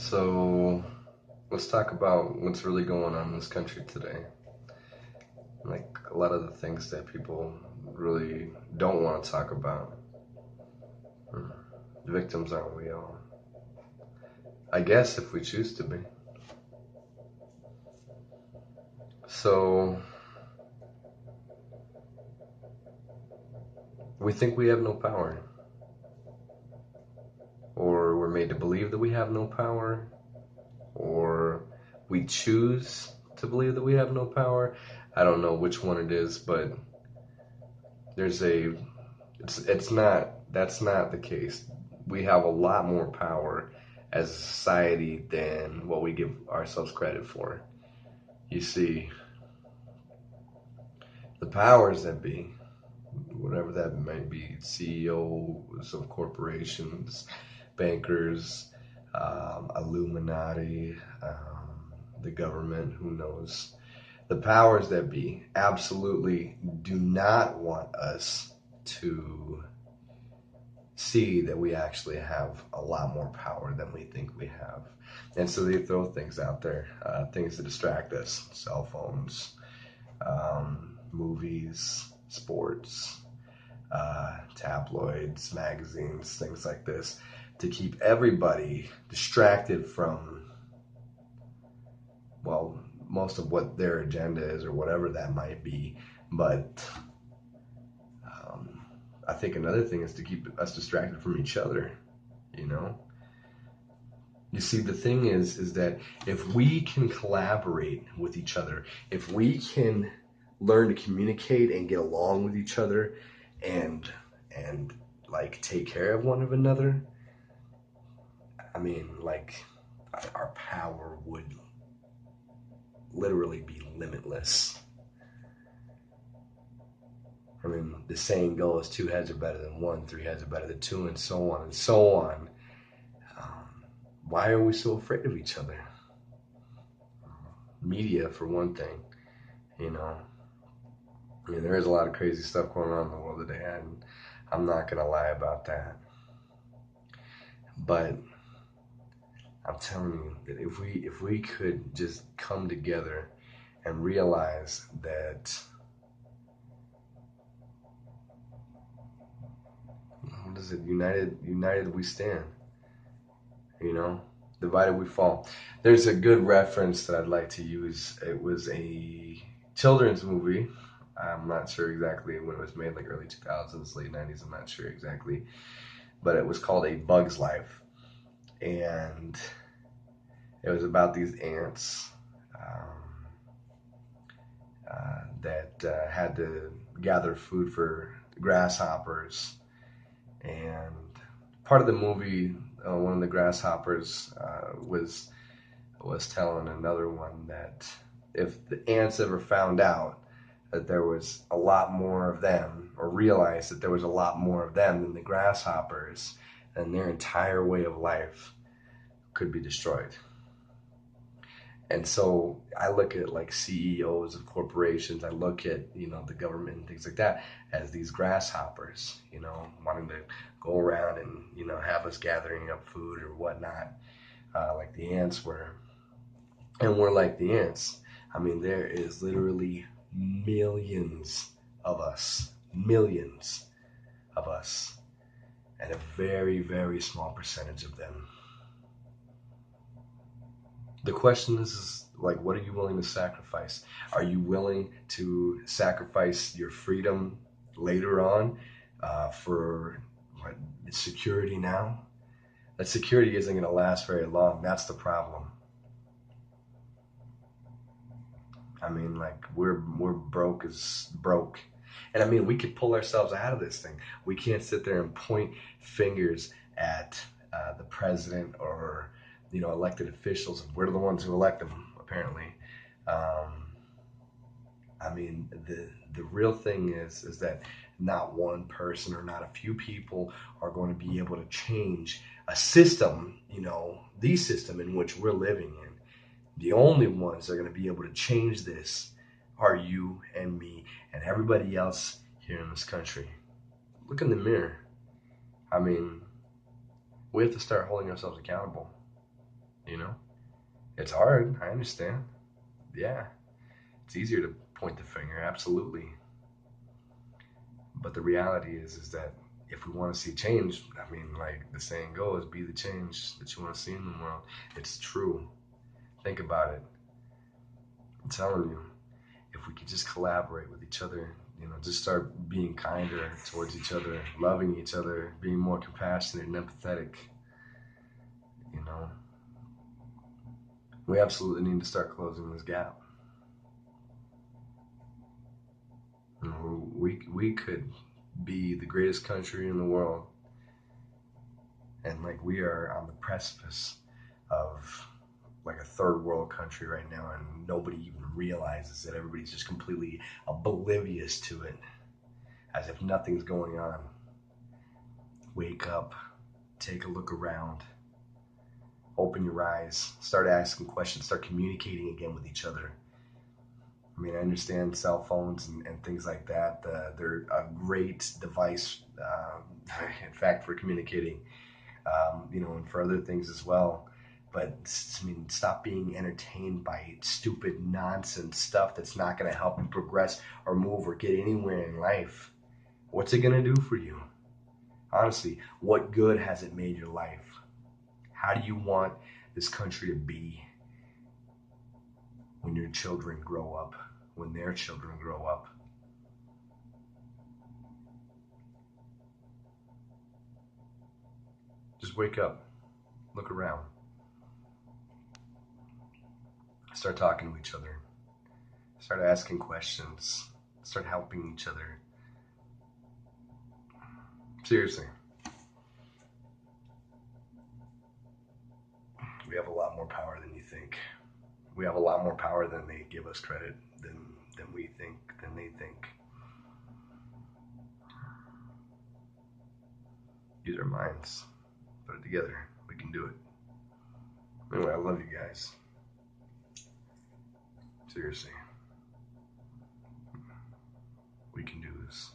So let's talk about what's really going on in this country today. Like a lot of the things that people really don't want to talk about. Victims aren't we all? I guess if we choose to be. So we think we have no power, or we're made to believe that we have no power, or we choose to believe that we have no power. I don't know which one it is, but there's a it's not that's not the case. We have a lot more power as a society than what we give ourselves credit for. You see, the powers that be, whatever that might be, CEOs of corporations, bankers, Illuminati, the government, who knows. The powers that be absolutely do not want us to see that we actually have a lot more power than we think we have. And so they throw things out there, things to distract us, cell phones, movies, sports, tabloids, magazines, things like this, to keep everybody distracted from, well, most of what their agenda is or whatever that might be. But I think another thing is to keep us distracted from each other, you know? You see, the thing is that if we can collaborate with each other, if we can learn to communicate and get along with each other and like take care of one of another, I mean, like our power would literally be limitless. I mean, the saying goes, two heads are better than one, three heads are better than two, and so on and so on. Why are we so afraid of each other? Media, for one thing, you know. I mean, there is a lot of crazy stuff going on in the world today, and I'm not gonna lie about that. But I'm telling you that if we could just come together and realize that, what is it? United we stand. You know, divided we fall. There's a good reference that I'd like to use. It was a children's movie. I'm not sure exactly when it was made, like early 2000s, late 90s. I'm not sure exactly, but it was called A Bug's Life, and it was about these ants that had to gather food for grasshoppers. And part of the movie, one of the grasshoppers was telling another one that if the ants ever found out that there was a lot more of them, or realized that there was a lot more of them than the grasshoppers, then their entire way of life could be destroyed. And so I look at like CEOs of corporations, I look at, the government and things like that as these grasshoppers, wanting to go around and, have us gathering up food or whatnot, like the ants were. And we're like the ants. I mean, there is literally millions of us, and a very, very small percentage of them. The question is like, what are you willing to sacrifice? Are you willing to sacrifice your freedom later on for what, security now? That security isn't going to last very long. That's the problem. I mean, like we're broke as broke. And I mean, we could pull ourselves out of this thing. We can't sit there and point fingers at the president or elected officials. We're the ones who elect them, apparently. Um, I mean, the real thing is that not one person or not a few people are going to be able to change a system, the system in which we're living in. The only ones that are going to be able to change this are you and me and everybody else here in this country. Look in the mirror. I mean, we have to start holding ourselves accountable. You know, it's hard. I understand. Yeah, it's easier to point the finger, absolutely. But the reality is that if we want to see change, I mean, like the saying goes, be the change that you want to see in the world. It's true. Think about it. I'm telling you, if we could just collaborate with each other, just start being kinder towards each other, loving each other, being more compassionate and empathetic, you know, we absolutely need to start closing this gap. We could be the greatest country in the world, and like we are on the precipice of like a third world country right now, and nobody even realizes it. Everybody's just completely oblivious to it, as if nothing's going on. Wake up, take a look around, open your eyes, start asking questions, start communicating again with each other. I mean, I understand cell phones and things like that. They're a great device, in fact, for communicating, and for other things as well. But I mean, stop being entertained by stupid nonsense stuff that's not going to help you progress or move or get anywhere in life. What's it going to do for you? Honestly, what good has it made your life? How do you want this country to be when your children grow up, when their children grow up? Just wake up, look around, start talking to each other, start asking questions, start helping each other. Seriously, we have a lot more power than you think. We have a lot more power than they give us credit, than we think, than they think. Use our minds, put it together. We can do it. Anyway, I love you guys. Seriously, we can do this.